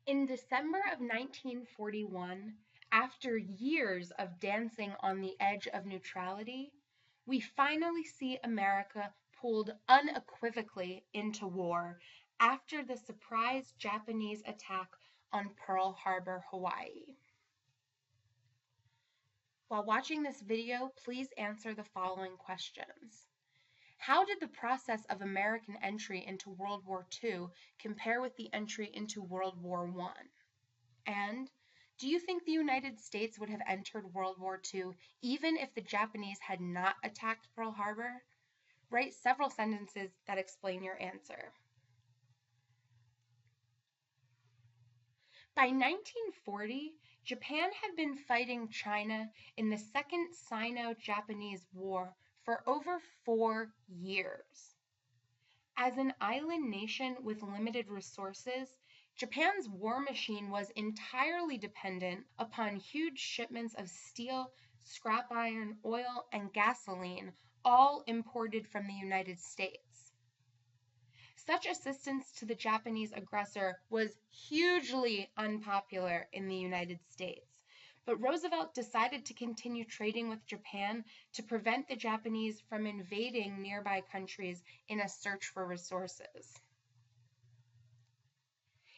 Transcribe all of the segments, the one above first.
In December of 1941, after years of dancing on the edge of neutrality, we finally see America pulled unequivocally into war after the surprise Japanese attack on Pearl Harbor, Hawaii. While watching this video, please answer the following questions. How did the process of American entry into World War II compare with the entry into World War I? And do you think the United States would have entered World War II even if the Japanese had not attacked Pearl Harbor? Write several sentences that explain your answer. By 1940, Japan had been fighting China in the Second Sino-Japanese War for over 4 years. As an island nation with limited resources, Japan's war machine was entirely dependent upon huge shipments of steel, scrap iron, oil, and gasoline, all imported from the United States. Such assistance to the Japanese aggressor was hugely unpopular in the United States. But Roosevelt decided to continue trading with Japan to prevent the Japanese from invading nearby countries in a search for resources.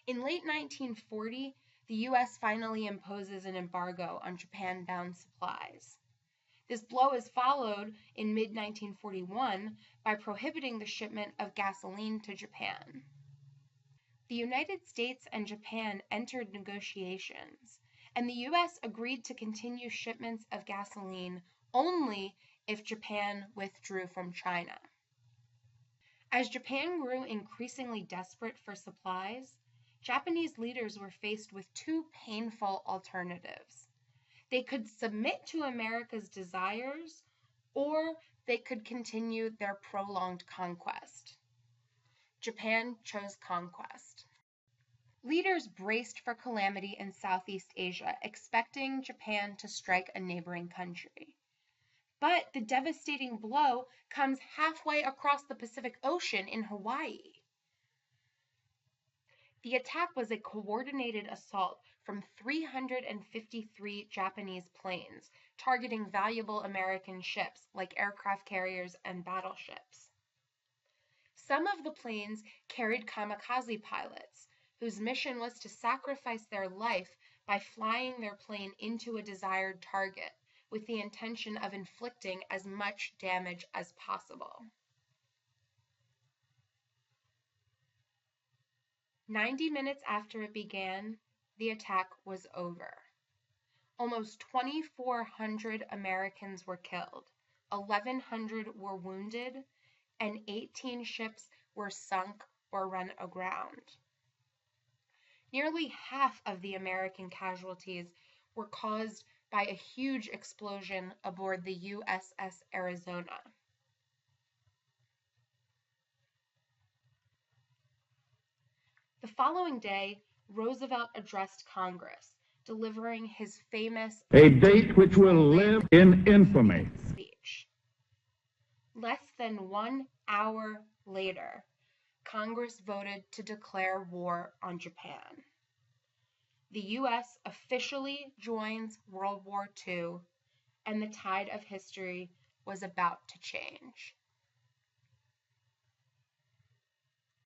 In late 1940, the U.S. finally imposes an embargo on Japan-bound supplies. This blow is followed in mid-1941 by prohibiting the shipment of gasoline to Japan. The United States and Japan entered negotiations, and the U.S. agreed to continue shipments of gasoline only if Japan withdrew from China. As Japan grew increasingly desperate for supplies, Japanese leaders were faced with two painful alternatives. They could submit to America's desires, or they could continue their prolonged conquest. Japan chose conquest. Leaders braced for calamity in Southeast Asia, expecting Japan to strike a neighboring country. But the devastating blow comes halfway across the Pacific Ocean in Hawaii. The attack was a coordinated assault from 353 Japanese planes, targeting valuable American ships like aircraft carriers and battleships. Some of the planes carried kamikaze pilots, whose mission was to sacrifice their life by flying their plane into a desired target, with the intention of inflicting as much damage as possible. 90 minutes after it began, the attack was over. Almost 2,400 Americans were killed, 1,100 were wounded, and 18 ships were sunk or run aground. Nearly half of the American casualties were caused by a huge explosion aboard the USS Arizona. The following day, Roosevelt addressed Congress, delivering his famous "A date which will live in infamy" speech. Less than 1 hour later, Congress voted to declare war on Japan. The U.S. officially joins World War II, and the tide of history was about to change.